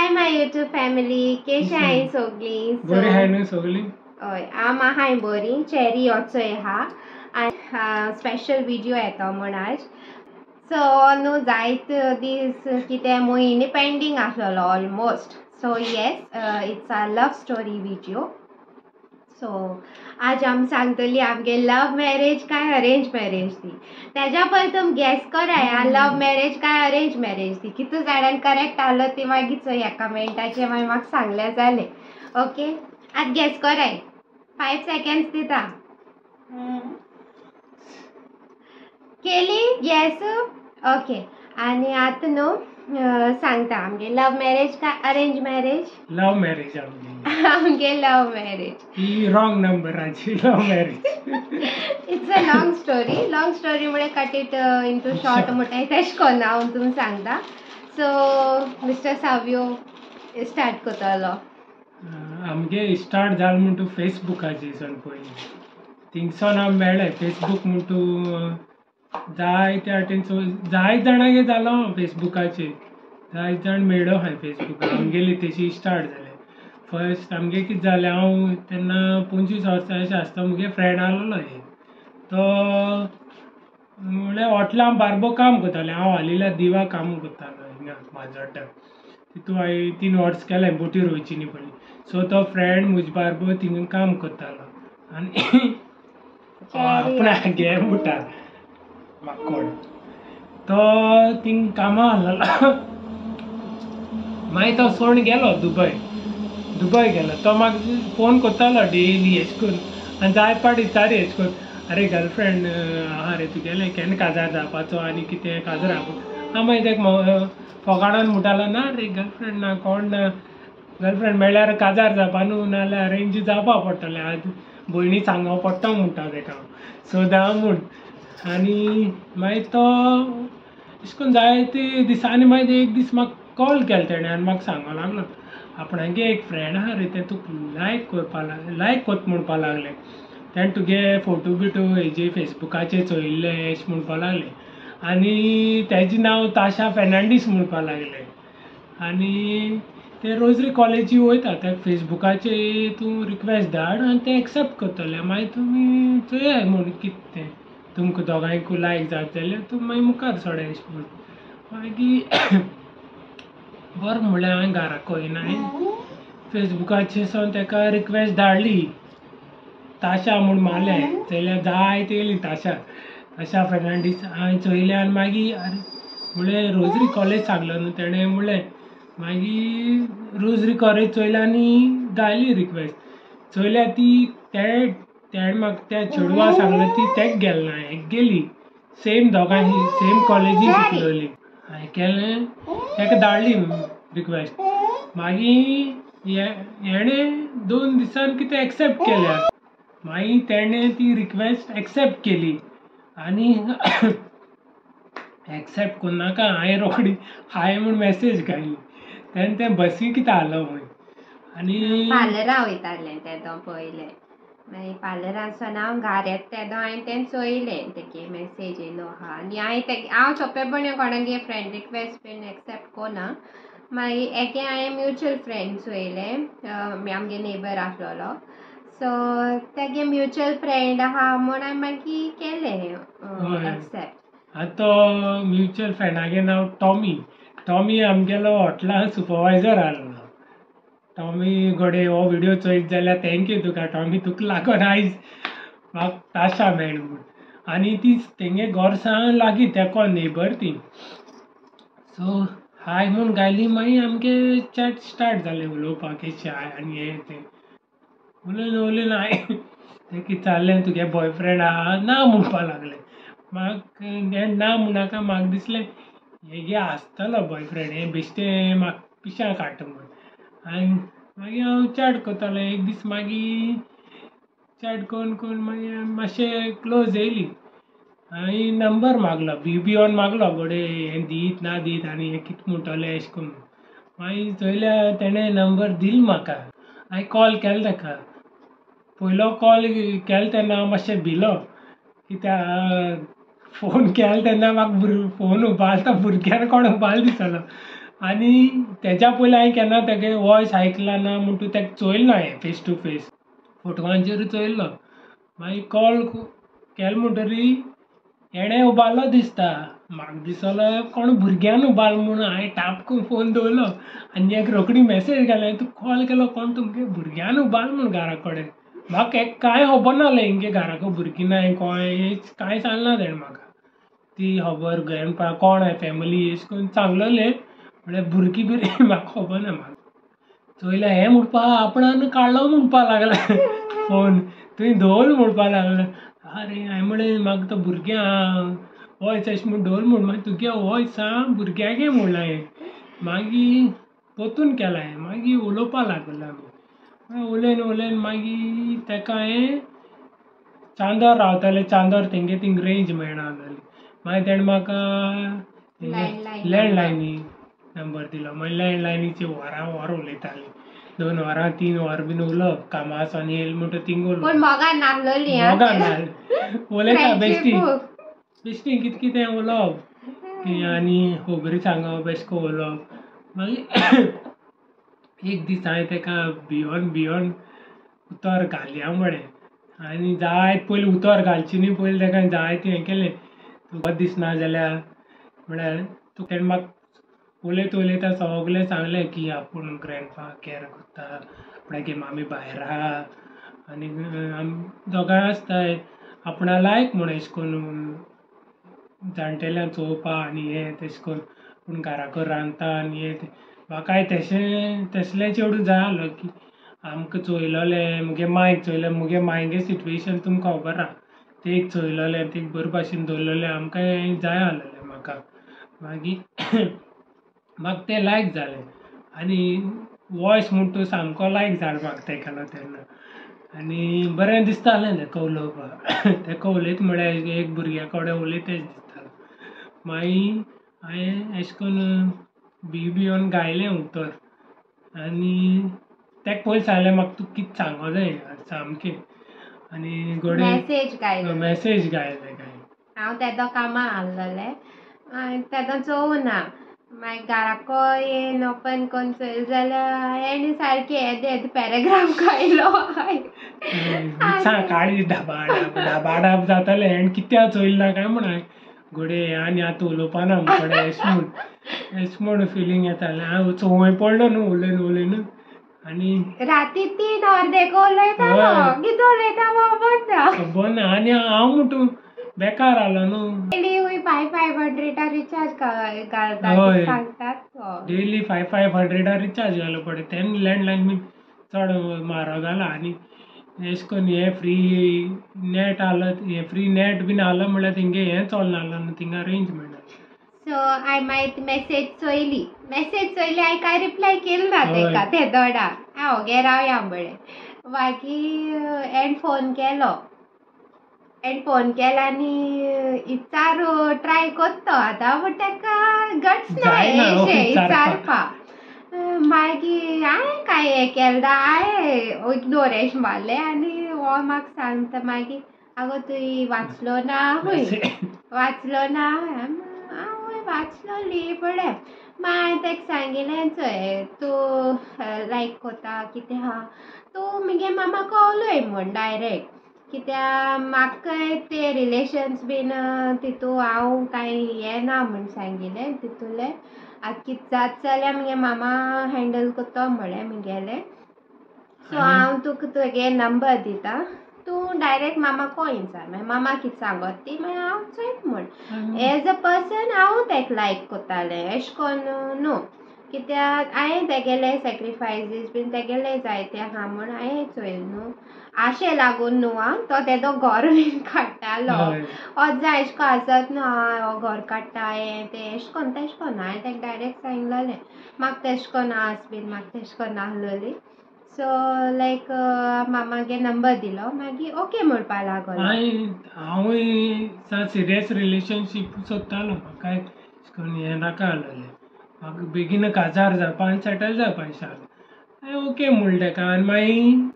Hi my YouTube family, केशें हाय सगळीं? बरी हाय न्हू सगळीं? हय हाय बरी. चेरी वचोय हा आनी स्पेशल व्हिडिओ येता म्हण आज. सो न्हू जायत दीस कितें म्हयने पेंडींग आसलेलो almost. So yes, it's a love story video. So आज आमी सांगतली आमगे लव मॅरेज काय अरेंज मॅरेज ती. तेज्या पयलीं तुम गॅस कराय लव मॅरेज काय अरेंज मॅरेज ती. कितू जाणांक करेक्ट आसलो ती मागीर चोया कमेंटाचेर मागीर म्हाका सांगल्यार जालें. ओके, आतां गॅस कराय. 5 सेकंड्स दिता. केली गॅस? ओके. आनी आतां न्हू सांगता आमगे लव मॅरेज काय अरेंज मॅरेज? लव मॅरेज आमगे लव मॅरेज. ही रॉंग नंबराची love marriage. It's a long story मुळे कट इट इंटू शॉर्ट म्हणटा तेश कोन्ना हांव तुमकां सांगता. सो मिस्टर सावयो स्टार्ट करतलो. आमगे स्टार्ट जालें म्हणटू फेसबुकाचेर पयलीं. थिंगसोन आमी मेळ्ळे. फेसबूक म्हणटू जायते वाटेन जायत जाणांगे जालो हांव फेसबुकाचेर. जायत जाण मेळ्ळो हांवें फेसबुकार. आमगेली तेशी स्टार्ट जालें. फर्स्ट आमगे कितें जालें, हांव तेन्ना 25 वर्सांचें आसता. मुगे फ्रेंड आहलोलो एक. तो म्हणल्यार हॉटेलांत बार्बो काम करतालें. हांव हालींल्या दिवा काम करतालो हिंगा माजोड्डा. तितू हांवें 3 वर्स केलें बोटीर वयची न्ही पडली. सो तो फ्रेंड म्हजे बार्बर थिंगा काम करतालो. आनी आपणा घे मुटा माकोड तो थिंग कामा आहलोलो. मागीर तो सोडून गेलो दुबय गेलो. तो म्हाका फोन करतालो डेली एश करून. आनी जायत पाटी विचारी एश करून, अरे गर्लफ्रेंड आहा रे तुगेलें केन्ना काजार जावपाचो आनी कितें काजार आहा. हांव मागीर तेका फोगाडोन म्हणटालो, ना रे गर्लफ्रेंड ना कोण ना. गर्लफ्रेंड मेळ्ळ्यार काजार जावपा न्हू, नाल्यार अरेंज जावपा पडटलें. आज भयणी सांगों पडटा म्हणटा तेका हांव. सो धा म्हूण. आनी मागीर तो अशें करून जायते दिसांनी मागीर एक दीस म्हाका कॉल केलो तेणें आनी म्हाका सांगूंक लागलो, आपणागे एक फ्रेंड आहा रे, तें तुका लायक कोत्ता म्हणपा लागलें. तेणें तुगे फोटो बिटो हेजेर फेसबुकाचेर चोयल्ले अशें म्हणपा लागलें. आनी तेजें नांव ताशा फेर्नांडीस म्हणपा लागलें. आनी ते रोझरी कॉलेजी वयता. तेका फेसबुकाचेर तूं रिक्वेस्ट धाड आनी ते एक्सेप्ट करतले. मागीर तुमी चोया म्हूण कितें तें. तुमकां दोगांयकूय लायक जाता जाल्यार तुमी मागीर मुखार सोरा अशें म्हूण. मागीर बरें म्हणलें हांवें घरा कळयना. फेसबुकाचेर सावन तेका रिक्वेस्ट धाडली. ताशा म्हूण मारलें जाल्यार जायते येयली ताशा फेर्नांडीस. हांवें चोयलें आनी मागीर अरे म्हणलें रोझरी कॉलेज सांगलो न्हू तेणें. म्हणलें मागीर रोझरी कॉलेज चोयलें आनी घाली रिक्वेस्ट. चोयल्यार ती तेणें म्हाका त्या चेडवा सांगलें ती तेका गेलना हेका गेली. सेम दोगांय सेम कॉलेजीन शिकलोलीं. हांवें केलें तेका धाडली रिक्वेस्ट. मागीर हेणें 2 दिसान कितें एक्सेप्ट केल्या. मागीर तेणें ती रिक्वेस्ट एक्सेप्ट केली. आनी एक्सेप्ट कोन्नाका हांवें रोखडी हाय म्हूण मॅसेज घाली. तेन्ना तें बसी कितें आहलो खंय. आनी पार्लरा वयतालें तेदो पयलें. मागीर पार्लरांतल्यान हांव घार येता तेदो हांवें तें चोयलें तेगे मॅसेज येयलो आहा. आनी हांव सोंपेपणी कोणागे फ्रेंड रिक्वेस्ट बीन एक्सेप्ट कोना. मागीर एके हांवें म्युच्युअल फ्रेंड चोयलें. आमगे नेबर आसलोलो. सो तेगे म्युच्युअल फ्रेंड आहा म्हूण हांवें मागीर केलें एक्सेप्ट. आतां तो म्युच्युअल फ्रेंडागे नांव टॉमी आमगेलो हॉटेलांत सुपरवायझर आहलो. टॉमी घोडे हो व्हिडिओ चोयत जाल्यार थँक्यू तुका टॉमी. तुका लागून आयज म्हाका ताशा मेळ्ळी म्हूण. आनी ती तेंगे घर सावन लागीं तेको नेबर ती. सो हाय म्हूण घायली. मागीर आमगे चॅट स्टार्ट जालें उलोवपाक केशें आहाय आनी हें तें. उलयलें हांवें तें विचारलें तुगे बॉयफ्रेंड आहा? ना म्हणपा लागलें. म्हाका ना म्हणनाका म्हाका दिसलें हेगे आसतलो बॉयफ्रेंड, हें बेश्टें म्हाका पिशा काडटा म्हूण. आनी मागीर हांव चॅट करतालें. एक दीस मागीर चॅट करून मागीर मातशें क्लोज येयलीं. हांवें नंबर मागलो भिवन मागलो घोडे हें दीत ना दीत आनी हें कितें म्हणटलें अशें करून. मागीर चोयल्यार तेणें नंबर दिलो म्हाका. हांवें कॉल केलो तेका. पयलो कॉल केलो तेन्ना हांव मातशें भिलो. कित्याक फोन केलो तेन्ना म्हाका फोन उबारता भुरग्यान कोण उबारलो दिसलो. आनी तेच्या पयलीं हांवें केन्ना तेगे वॉयस आयकला ना म्हणटू तेका चोयल ना हांवें फेस टू फेस, फोटवांचेर चोयल्लो. मागीर कॉल केलो म्हणटरी एणे उबारलो दिसता. म्हाका दिसलो कोण भुरग्यान उबारलो म्हणून हांवें टापकन फोन दवरलो आनी एक रोखडी मॅसेज घाली, तूं कॉल केलो कोण तुमगे भुरग्यान उबारलो म्हूण घरा कडेन. म्हाका कांय खबर नासलें हिंगे घराको भुरगीं नाय कोण कांय सांगलें ना तेणें म्हाका. ती खबर ग्रँडपा कोण हाय फॅमिली अशें करून सांगलेलें, म्हळ्यार भुरगीं बिरगीं म्हाका खबर ना. म्हाका चोयलें हें म्हणपा आपणान काडलो म्हणपा लागला फोन, तुवें दवरलो म्हणपा लागलो. अरे हांवें म्हणलें म्हाका तो भुरग्यां वॉयस अशें म्हूण दवर म्हूण. मागीर तुगे वॉयस भुरग्यागे म्हणलें हांवें. मागीर परतून केलो हांवें. मागीर उलोवपा लागलो आमी. उलयन मागीर तेका हांवें चांदोर रावतालें, चांदोर तेंगे थिंग रेंज मेळना आसली. मागीर तेणें म्हाका लँडलायनी नंबर दिलो. मागीर लँडलायनीचेर वरां उलयतालीं, 2 वरां 3 वरां बीन उलोवप. कामा सावन येयलो म्हणटा थिंग उलोवप. पूण मोगान नासलोली मोगान नासली, उलयता बेश्टी कितें उलोवप आनी खबरी सांगप अशें करून उलोवप. मागीर एक दीस हांवें तेका भियोन उतर घालया म्हळें आनी जायत पयलीं उतर घालची न्ही पयलीं तेका जायत हें केलें. तुका दिसना जाल्यार म्हळ्यार तेणें म्हाका उलयता सगलें सांगलें की आपूण ग्रँडपा कॅर करता, आपणागे मामी भायर आहा आनी आमी दोगांय आसताय. आपणा लायक म्हूण अशें करून जाणटेल्यांक चोवपा आनी हें तेशें करून पूण घरा कडेन रांदता आनी हें तें. म्हाकाय तसलें चेडूं जाय आसलो की आमकां चोयलोलें, मुगे मांयक चोयलें. मुगे मांयगे सिट्युएशन तुमकां खबर आहा, तेक चोयलोलें, तेक बरे भाशेन दवरलोलें, आमकांय जाय आसलोलें म्हाका. मागीर म्हाका तें लायक जालें आनी वॉयस म्हूण तूं सामको लायक जालो म्हाका तेगेलो तेन्ना. आनी बरें दिसतालें तेका उलोवपाक. तेका उलयता म्हळ्यार एक भुरग्या कडेन उलयता अशें दिसतालें. मागीर हांवें अशें करून भियोन गायलें उतर आनी तेका पयलीं सांगलें म्हाका तूं कितें सांगो जाय सामकें. आनी मॅसेज घायलें. हांव तेदो कामा आहलोलें, तेदो चोवना. मागीर घराको येवन ओपन करून चोयल जाल्यार एणे सारकें येदें पॅरेग्राफ घायलो. काळी डाबाडाब जातालें. एणे कित्याक चोयलें ना काय म्हूण हांवें घोडये आनी आतां उलोवपा ना मुखाडे अशें म्हूण फिलींग येतालें. हांव चोवूय पडलो न्हू उलयन आनी राती 3 अर्देको उलयतालो. कितें उलयता खबर ना. आनी हांव म्हणटू बेकार आहलो न्हू. डेली 500 रिचार्ज घालतात सांगतात. डेली 500 रिचार्ज घालप पडे. तेन्ना लँडलायन बी चड म्हारग आला आनी अशें करून हें फ्री नेट आहलो, हें फ्री नेट बीन आहलो म्हळ्यार थिंगे हें चलना न्हू, थिंगा रेंज मेळना. सो हांवें मागीर मॅसेज चोयली हांवें कांय रिप्लाय केलो ना तेका ते दोडा. हांव ओगे रावया म्हळें. मागीर एणे फोन केलो आनी इचार ट्राय कोत्तो आतां, बट तेका गट्स ना इचारपा. मागीर हांवें कांय हें केलें ना, हांवें इग्नोर एशें मारलें आनी हो म्हाका सांगता मागीर आगो तुवें वाचलो ना हांव वाचलोली पळय. मागीर तेका सांगिल्लें चोय तूं लायक कोता कितें आहा तूं मुगे मामाको उलोय म्हूण डायरेक्ट. कित्याक म्हाका ते रिलेशन्स बीन तितू हांव कांय हें ना म्हूण सांगिल्लें तितूलें. आतां कितें जाता जाल्यार मुगे मामा हँडल कोत्तो म्हळें मुगेलें. सो हांव तुका तुगे नंबर दिता, तूं डायरेक्ट मामाको विचार. मागीर मामा कितें सांगोत ती मागीर हांव चोयता म्हूण. एज अ पर्सन हांव तेका लायक कोत्तालें अशें करून न्हू. कित्याक हांवें तेगेले सॅक्रिफायसीस बीन तेगेले जायते आहा म्हूण हांवें चोयल न्हू. आशे लागून न्हू तो तेदो घर बीन काडटालो. जाय अशें करून आसत न्हू हो घर काडटा हें तें अशें करून तेशें करून हांवें तेका डायरेक्ट सांगलोलें म्हाका तेशें करून आस बीन. म्हाका तेशें करून आहलोली. सो लायक मामागे नंबर दिलो मागीर ओके म्हणपा लागलो. हांवूय सिरियस रिलेशनशीप सोदतालो. म्हाकाय अशें करून हें नाका आहलोलें. म्हाका बेगीन काजार जावपा आनी सेटल जावपा दिसता आहलें. हांवें ओके म्हणलें तेका आनी मागीर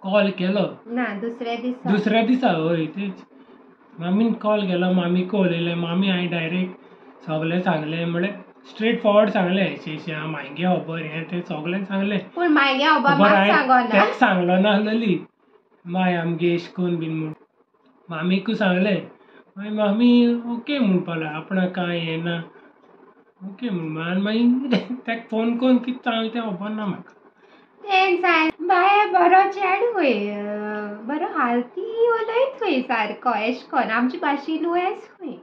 कॉल केलो ना दुसऱ्या दिसा. हय तेच मामीन कॉल केलो, मामीक उलयलें. मामी हांवें डायरेक्ट सगलें सांगलें म्हळ्यार स्ट्रेट फॉरवर्ड सांगलें हेचे मागे खबर हें तें सगळें सांगलें. पूण मागे खबर ओबामाक हांवें सांगोना. तेका सांगलो नासलेली माय आमगे एश कोन बीन म्हूण. मामीकू सांगलें मागीर मामी ओके म्हणपाक लागली आपणाक कांय हें ना ओके म्हूण. आनी मागीर तेका फोन करून कितें सांगलें तें खबर ना म्हाका. तें सांग बाय बरो चेडूय बरो हालती उलयतूय सारको एश कोन आमचे भाशेन एश खंय.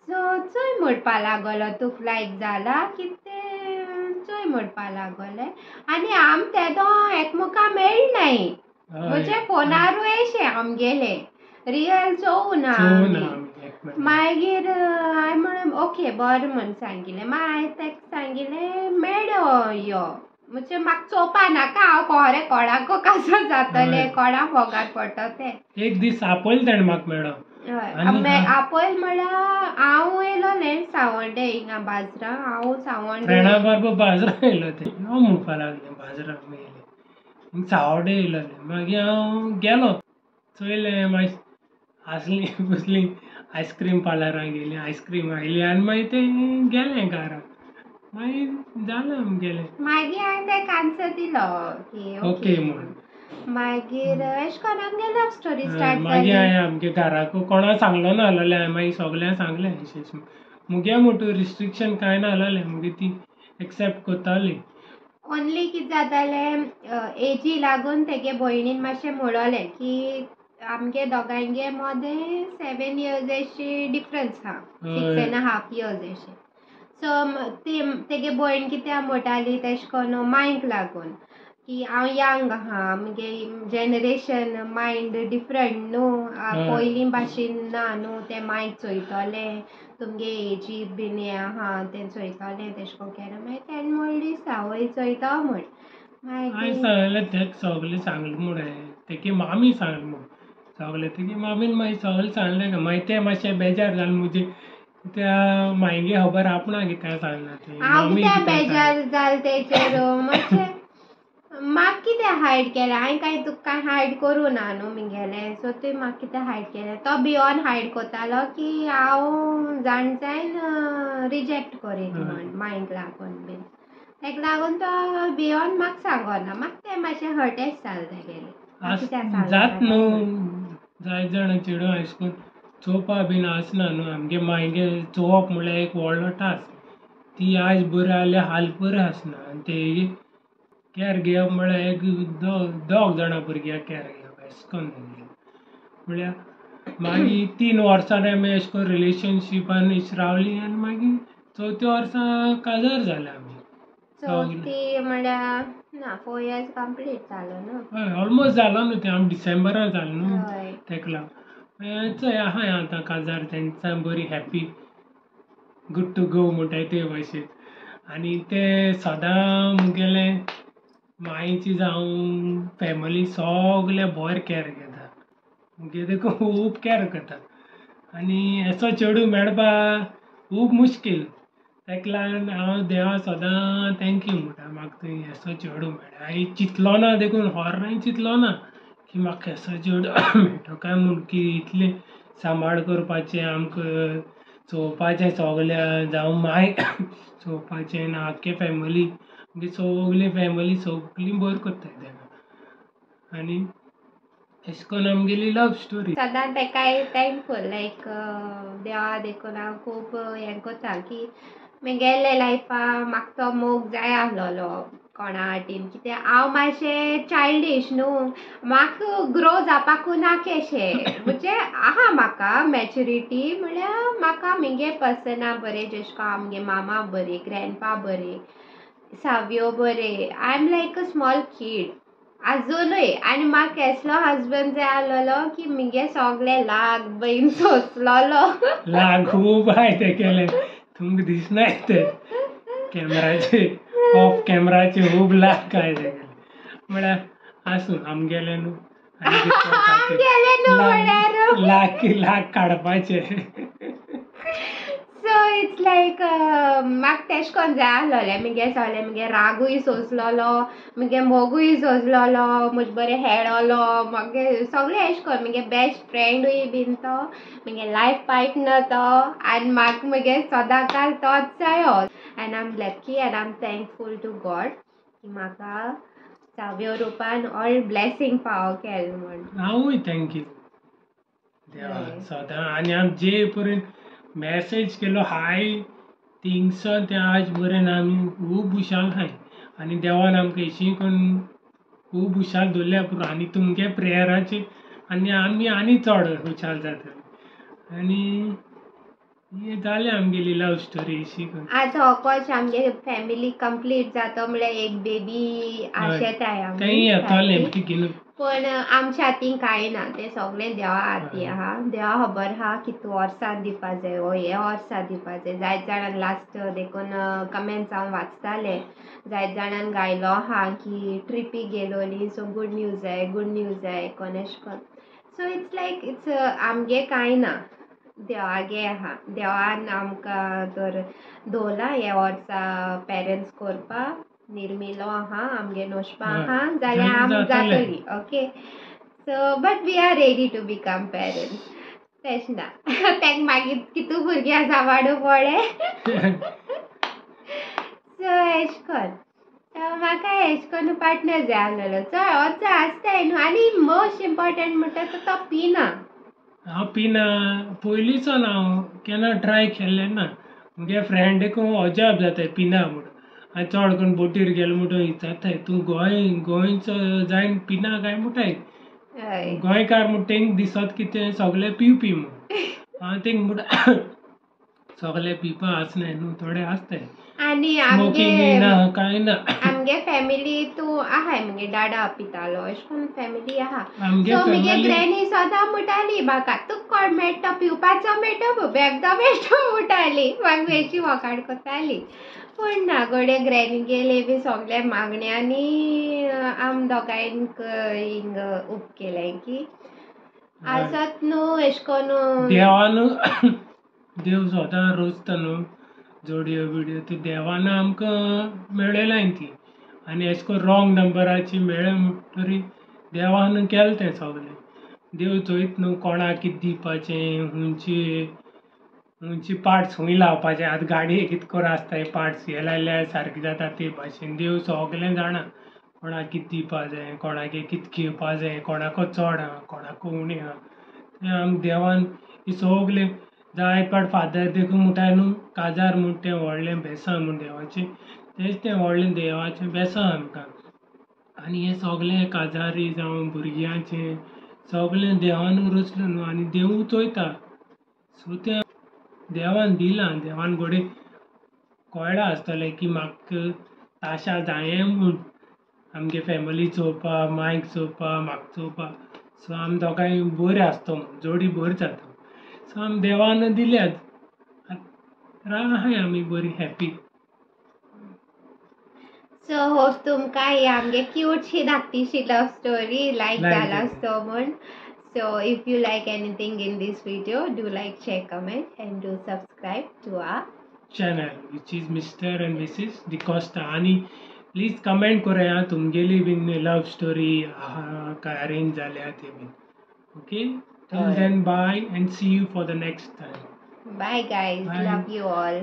सो चोय म्हणपा लागलो तुका लायक जाला कितें चोय म्हणपा लागले. आनी आम तेदो एकमुका मेळनाय म्हणजे फोनारूय एशे आमगेले रियल चोवना आमी. मागीर हांवें म्हणून ओके बरें म्हूण सांगिल्लें. मागीर हांवें तेका सांगिल्लें मेळ्ळो यो म्हणजे म्हाका चोवपा नाका हांव खरें कोणाको कसो जातलें कोणा फोगार पडटा तें. एक दीस आपयल ताणें म्हाका मेळ्ळो. आपयल म्हळ्यार हांव येयलोलें सावंड्डे हिंगा बाजरां. हांव सावंड्डे फ्रेंडा बरोबर बाजरां येयलो तें हांव म्हणपा लागलें बाजराक येयलें सावड्डे येयलोलें. मागीर हांव गेलो चोयलें मागीर हांसलीं फुसलीं आयस्क्रीम पार्लराक गेलीं आयस्क्रीम आयली आनी मागीर तें गेलें घरा. मागीर जालें आमगेलें. मागीर हांवें तेका आन्सर दिलो की ओके म्हूण. मागीर एश कोन्न आमगे लव स्टोरी स्टार्ट मागीर जाली. हांवें आमगे घराको कोणा सांगलो ना जाल्यार हांवें मागीर सगळ्यांक सांगलें अशें मुगे म्हणटू रिस्ट्रिक्शन कांय ना जालें मुगे ती एक्सेप्ट कोत्ताली. ओन्ली कितें जातालें एजी लागून तेगे भयणीन मातशें म्हणलें की आमगे दोगांयगे मोदें 7 years अशी डिफरन्स आहा 6.5 years अशें. सो तेगे भयण कितें म्हणटाली तेश कोन्न मायंड लागून की हांव यंग आहा आमगे जनरेशन मायंड डिफरंट न्हू पयलीं भाशेन ना न्हू तें मायंड चोयतलें तुमगे एजी बीन हें आहा तें चोयतलें तेश कोन्न केलें. मागीर तेणें म्हणली सावय चोयतो म्हूण. हांवें सांगलें तेका सगळें सांगलें म्हूण हांवें तेगे मामी सांगलें म्हूण सगळें तेगे मामीन मागीर सगळें सांगलें मागीर तें मातशें बेजार जालें म्हणजे त्या मायगे खबर आपणा कितें सांगना तें हांव कितें बेजार जालें तेचेर मातशें म्हाका कितें हायड केलें हांवें कांय तुका कांय हायड करूं ना न्हू म्हगेलें. सो तुवें म्हाका कितें हायड केलें तो भियोन हायड कोत्तालो की हांव जाण जायन रिजेक्ट करीत म्हूण मायंड लागून बीन. तेका लागून तो भियोन म्हाका सांगोना. म्हाका तें मातशें हर्टेश जालें तेगेलें. जात न्हू जाय जाण चेडूं अशें करून चोवपा बीन आसना न्हू आमगे मायगे चोवप म्हणल्यार एक व्हडलो टास्क. ती आयज बरी जाल्यार हाल बरें आसना आनी तेगे कॅर घेवप म्हणल्यार एक दोग जाणां भुरग्यां कॅर घेवप अशें करून म्हणल्यार मागीर 3 वर्सां आमी अशें करून रिलेशनशिपान अशीं रावलीं आनी मागीर 4थ्या वर्सा काजार जालें आमी. चवथी म्हणल्यार ना 4 years कंप्लीट जालो न्हू. हय ऑलमोस्ट जालो न्हू तें आमी डिसेंबराक जालें न्हू तेका लागून. चोय आहाय आतां काजार तेंच्यान बरी हॅप्पी गूड टू गो म्हणटाय ते भाशेन. आनी ते सदां मुगेलें मायेची जावं फॅमिली सगळे बरें कॅर घेता मुगे देखून खूब कॅर करता. आनी एसो चेडूं मेळपाक खूब मुश्कील. तेका लागून हांव देवाक सदां थँक्यू म्हणटा म्हाका थंय एसो चेडूं मेळ्ळें. हांवें चिंतलो ना देखून होरांय चिंतलो ना की म्हाका एसो चेडूं मेळटो काय म्हूण की इतलें सांबाळ करपाचें आमकां चोवपाचें सगळ्यां जावं माय चोवपाचें आनी आख्खे फॅमिली आमगे सगळी फॅमिली सगळीं बरी कोत्ताय तेका. आनी अशें करून आमगेली लव स्टोरी. सदां तेकाय थँकफूल लायक देवा देखून हांव खूब हें कोत्ता की म्हगेले लायफाक म्हाका तो मोग जाय आसलोलो कोणा वाटेन कित्याक हांव मातशें चायल्डीश न्हू म्हाका ग्रो जावपाकू ना केशें म्हणजे आहा म्हाका मॅच्युरिटी म्हळ्यार म्हाका म्हगे पर्सना बरें जेश कोन आमगे मामा बरें ग्रँडपा बरें सावयो बरें I am like a small kid आजुनूय. आनी म्हाका एसलो हजबंड जाय आसलोलो की म्हगे सगळे लाग बहीण सोंसलोलो. लाग खूब हाय ते केले तुमकां दिसनाय ते कॅमेराचे ऑफ कॅमेराचे खूब लाग काय ते केले म्हळ्यार आसूं आमगेले न्हू आमगेले न्हू म्हळ्यार लाग काडपाचे. सो इट्स लायक म्हाका तेश कोन्न जाय आसलोलें मुगे सगळें मुगे रागूय सोंसलोलो मुगे मोगूय सोंसलोलो म्हजे बरें हेडोलो म्हागे सगळें एश कोन्न मुगे बेस्ट फ्रेंडूय बीन तो मुगे लायफ पार्टनर तो आनी म्हाका मुगे सदांकाल तोच जायो and I am lucky and I am thankful to God की म्हाका साव्यो रुपान ऑल ब्लेसिंग फावो केलें म्हण हांवूय थँक्यू देवा हय. सदां आनी आमी जे पर्यंत मॅसेज केलो हाय थिंगसोन ते आज पर्यंत आमी खूब हुशाल हाय आनी देवान आमकां अशीं करून खूब हुशाल दवरल्या पुरो आनी तुमगे प्रेयराचे आनी आनी चड हुशाल जातले आनी हें जालें आमगेली लव स्टोरी अशी करून आतां होकोच आमगे फॅमिली कंप्लीट जातो म्हळ्यार एक बेबी आशेताय तेंय येतोलें आमी बेगीन पण आमच्या हातीन कांय ना तें सगळें देवा हाती आहा देवा खबर आहा कितू वर्सां दिवपा जाय वो हे वर्सां दिवपा जाय जायत जाणांक लास्ट देखून कमेंट्स हांव वाचतालें जायत जाणांन गायलो आहा की ट्रिपीक गेलोली सो गूड न्यूज जाय कोण एश कोन्न सो इट्स लायक इट्स आमगे कांय ना देवागे आहा देवान आमकां तर दवरला हे वर्सा पेरंट्स करपा निर्मिलो आहा आमगे नोशपा आहा जाल्यार आम जातली okay so but we are ready to become parents तेश ना तेंक मागीर कितू भुरग्यां सांबाळू पडे सो एश कोन्न म्हाका एश कोन्न पार्टनर जाय आसलेलो चड होच आसताय न्हू आनी मोस्ट इम्पॉर्टंट म्हणटा तो पिना हांव पिना पयलींचोन हांव केन्ना ट्राय केल्लें ना मुगे फ्रेंडेक अजाप जाताय पिना म्हणून आनी चड करून बोटीर गेलो म्हणून विचारताय तूं गोंयचो जायन पिना काय म्हणटाय हय गोंयकार म्हूण तेंक दिसत की ते सगळे पिवपी म्हूण हांव तेंक म्हूण सगळे पिवपा आसनाय न्हू थोडे आसताय आनी स्मोकिंग ना कांय ना आमगे फॅमिली तूं आहाय मुगे डाडा पितालो एश कोन्न फॅमिली आहा आमगे सो मुगे फॅमिली ग्रॅनी सदां म्हणटाली म्हाका तुका कोण मेळटा पिवपाचो मेळटा बेगदा मेळटा म्हणटाली म्हाका बेशी वकाड कोत्ताली पूण ना घोडये ग्रॅनी गेले बी सगळे मागण्यांनी आम दोगांयक हिंग उप केलें की आसत न्हू एश कोन्न देवान देव सदां रोजता न्हू जोडयो बिडयो ती देवान आमकां मेळयलाय ती आनी एश कोन्न रॉंग नंबराची मेळ्ळे म्हणटरी देवान केलें तें सगलें देव चोयत न्हू कोणाक कितें दिवपाचें खंयची पार्ट्स खंय लावपाचे आतां गाडयेक कितें करून आसताय पार्ट्स हे लायल्यार सारकें जाता ते भाशेन देव सगलें जाणा कोणाक कितें दिवपा जाय कोणागे कितें घेवपा जाय कोणाको चड आहा कोणाको उणें आहा तें आमकां देवान ही सगलें जाय पाट फादर देखून म्हणटाय न्हू काजार म्हूण तें व्हडलें बेसां म्हूण देवाचें तेंच तें व्हडलें देवाचें बेसां आमकां आनी हें सगलें काजारी जावं भुरग्यांचें सगलें देवान रचलें न्हू आनी देवूय चोयता सो तें देवान दिलां देवान घोडये कळ्ळां आसतलें की म्हाका ताशा जाये म्हूण आमगे फॅमिली चोवपा मायक चोवपा म्हाका चोवपा सो आमी दोगांय बरी आसता म्हूण जोडी बरी जाता सो आमी देवान दिल्यात राहाय आमी बरी हॅपी सो होप तुमकां ही आमगे क्यूटशी धाकटीशी लव स्टोरी लायक Like जाला जाली. आसतो म्हण so if you like anything in this video do like share comment and do subscribe to our channel which is mister and missus D'Costa आनी प्लीज कमेंट करात तुमगेली बीन लव story आहा काय अरेंज जाल्या ते बीन okay till then bye and see you for the next time bye guys Bye. Love you all